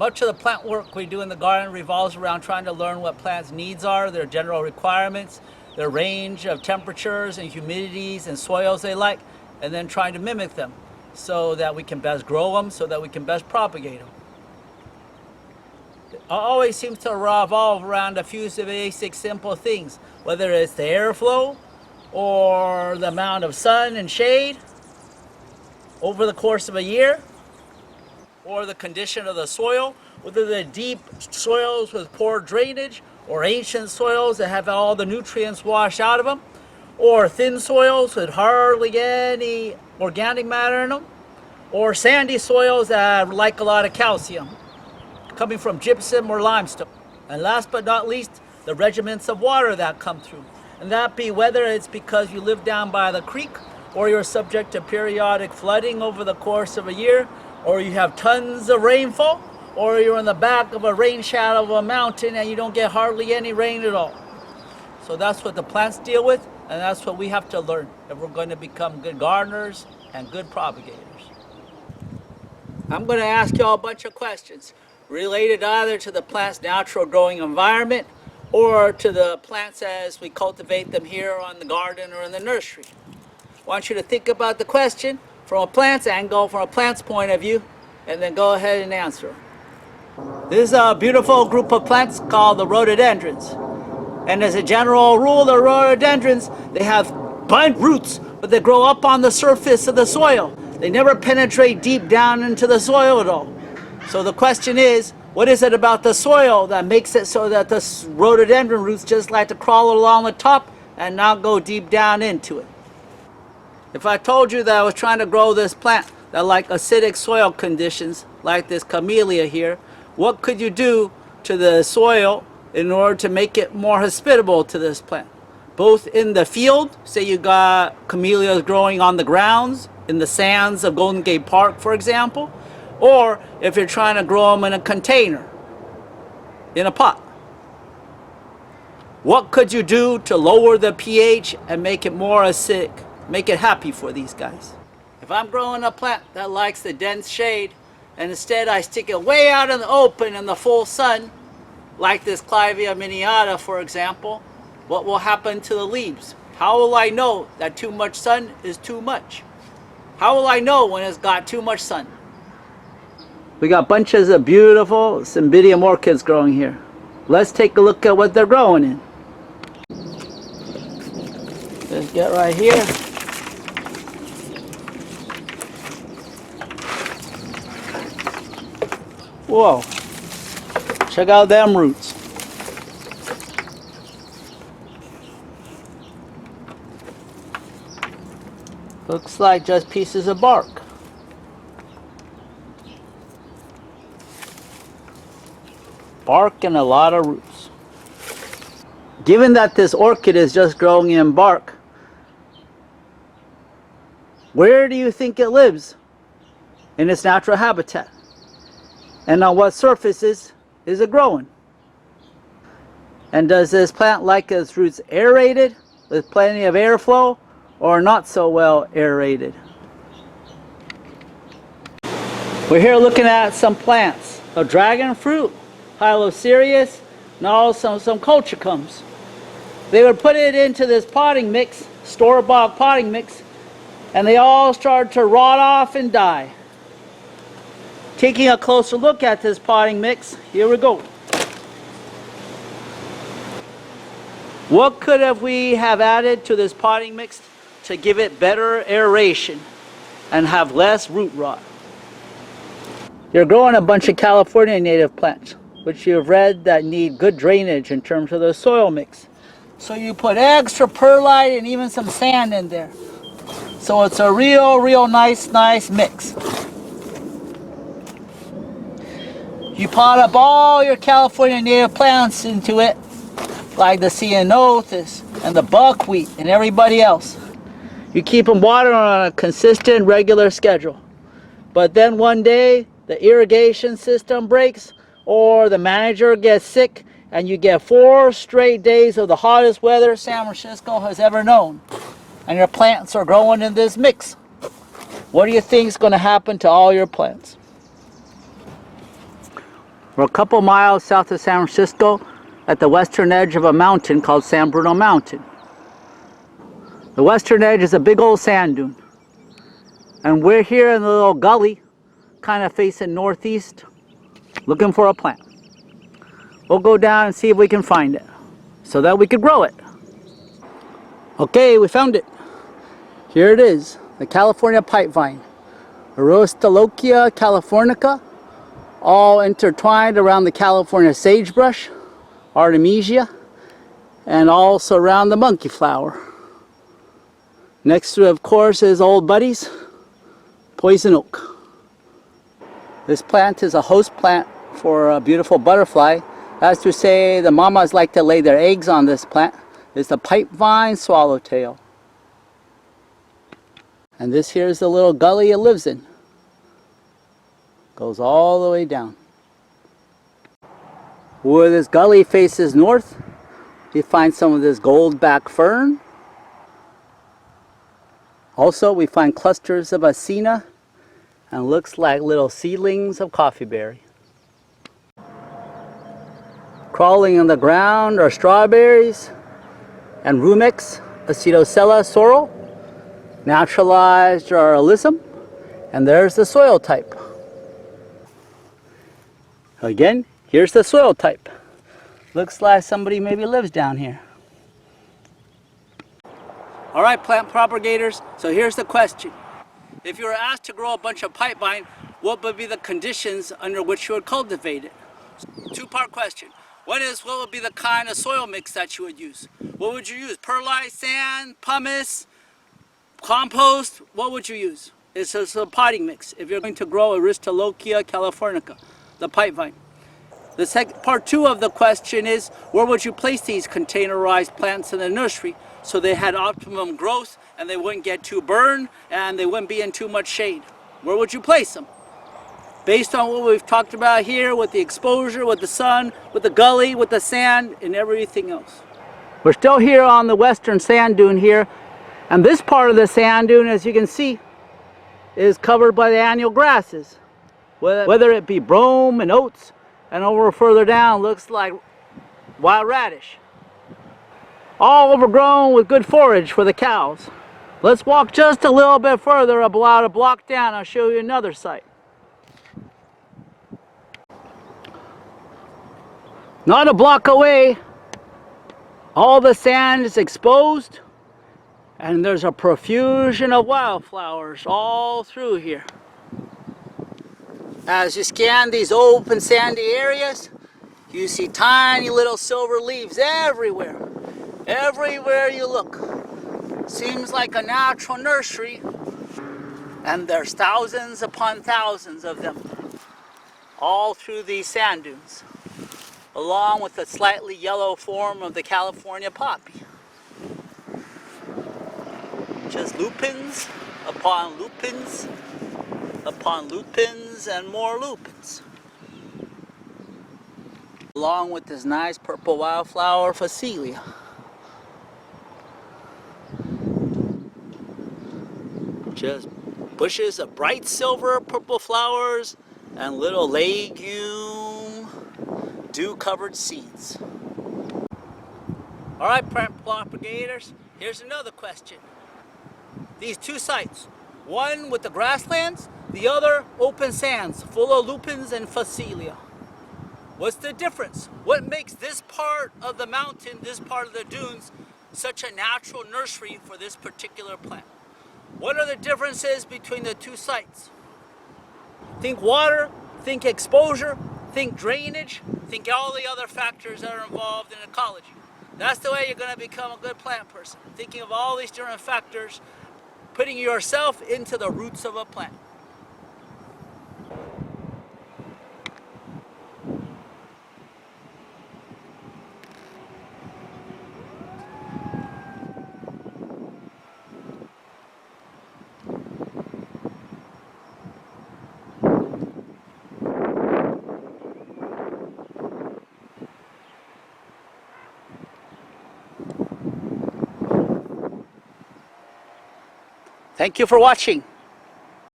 Much of the plant work we do in the garden revolves around trying to learn what plants' needs are, their general requirements, their range of temperatures and humidities and soils they like, and then trying to mimic them so that we can best grow them, so that we can best propagate them. It always seems to revolve around a few basic simple things, whether it's the airflow or the amount of sun and shade over the course of a year, or the condition of the soil, whether they're deep soils with poor drainage, or ancient soils that have all the nutrients washed out of them, or thin soils with hardly any organic matter in them, or sandy soils that like a lot of calcium, coming from gypsum or limestone. And last but not least, the regiments of water that come through. And that be whether it's because you live down by the creek, or you're subject to periodic flooding over the course of a year, or you have tons of rainfall, or you're in the back of a rain shadow of a mountain and you don't get hardly any rain at all. So that's what the plants deal with, and that's what we have to learn if we're going to become good gardeners and good propagators. I'm going to ask you all a bunch of questions related either to the plant's natural growing environment or to the plants as we cultivate them here on the garden or in the nursery. I want you to think about the question from a plant's angle, from a plant's point of view, and then go ahead and answer. This is a beautiful group of plants called the rhododendrons. And as a general rule, the rhododendrons, they have blunt roots, but they grow up on the surface of the soil. They never penetrate deep down into the soil at all. So the question is, what is it about the soil that makes it so that the rhododendron roots just like to crawl along the top and not go deep down into it? If I told you that I was trying to grow this plant that like acidic soil conditions, like this camellia here, what could you do to the soil in order to make it more hospitable to this plant? Both in the field, say you got camellias growing on the grounds, in the sands of Golden Gate Park, for example, or if you're trying to grow them in a container, in a pot. What could you do to lower the pH and make it more acidic? Make it happy for these guys. If I'm growing a plant that likes the dense shade, and instead I stick it way out in the open in the full sun, like this Clivia miniata, for example, what will happen to the leaves? How will I know that too much sun is too much? How will I know when it's got too much sun? We got bunches of beautiful Cymbidium orchids growing here. Let's take a look at what they're growing in. Let's get right here. Whoa, check out them roots. Looks like just pieces of bark. Bark and a lot of roots. Given that this orchid is just growing in bark, where do you think it lives in its natural habitat? And on what surfaces is it growing? And does this plant like its roots aerated with plenty of airflow or not so well aerated? We're here looking at some plants of dragon fruit, Hylocereus, and also some colchicums. They would put it into this potting mix, store-bought potting mix, and they all started to rot off and die. Taking a closer look at this potting mix, here we go. What could we have added to this potting mix to give it better aeration and have less root rot? You're growing a bunch of California native plants, which you've read that need good drainage in terms of the soil mix. So you put extra perlite and even some sand in there. So it's a real nice mix. You pot up all your California native plants into it, like the ceanothus and the buckwheat and everybody else. You keep them watered on a consistent, regular schedule. But then one day, the irrigation system breaks, or the manager gets sick, and you get 4 straight days of the hottest weather San Francisco has ever known. And your plants are growing in this mix. What do you think is going to happen to all your plants? We're a couple miles south of San Francisco at the western edge of a mountain called San Bruno Mountain. The western edge is a big old sand dune. And we're here in the little gully, kind of facing northeast, looking for a plant. We'll go down and see if we can find it, so that we could grow it. Okay, we found it. Here it is, the California pipevine, Rhododendron californica, all intertwined around the California sagebrush, Artemisia, and also around the monkey flower. Next to it, of course, is old buddies, poison oak. This plant is a host plant for a beautiful butterfly. As to say, the mamas like to lay their eggs on this plant. It's the Pipevine Swallowtail. And this here is the little gully it lives in. Goes all the way down. Where this gully faces north, you find some of this goldback fern. Also, we find clusters of acina and looks like little seedlings of coffeeberry. Crawling on the ground are strawberries and Rumex acetosella sorrel, naturalized arylism, and there's the soil type. Again, here's the soil type. Looks like somebody maybe lives down here. All right, plant propagators, so here's the question. If you were asked to grow a bunch of pipevine, what would be the conditions under which you would cultivate it? Two-part question. One is, what would be the kind of soil mix that you would use? What would you use? Perlite, sand, pumice, compost? What would you use? It's a potting mix if you're going to grow Rhododendron californica, the pipevine. The second, part two of the question is, where would you place these containerized plants in the nursery so they had optimum growth and they wouldn't get too burned and they wouldn't be in too much shade? Where would you place them? Based on what we've talked about here with the exposure, with the sun, with the gully, with the sand, and everything else. We're still here on the western sand dune here, and this part of the sand dune, as you can see, is covered by the annual grasses, whether it be brome and oats, and over further down looks like wild radish. All overgrown with good forage for the cows. Let's walk just a little bit further, about a block down. I'll show you another site. Not a block away, all the sand is exposed, and there's a profusion of wildflowers all through here. As you scan these open sandy areas, you see tiny little silver leaves everywhere. Everywhere you look. Seems like a natural nursery, and there's thousands upon thousands of them all through these sand dunes, along with the slightly yellow form of the California poppy. Just lupins upon lupins upon lupins and more lupins, along with this nice purple wildflower Phacelia. Just bushes of bright silver purple flowers and little legume dew-covered seeds. All right, plant propagators, here's another question. These two sites, one with the grasslands, the other open sands full of lupins and Phacelia. What's the difference? What makes this part of the mountain, this part of the dunes, such a natural nursery for this particular plant? What are the differences between the two sites? Think water, think exposure, think drainage, think all the other factors that are involved in ecology. That's the way you're going to become a good plant person. Thinking of all these different factors, putting yourself into the roots of a plant. Thank you for watching.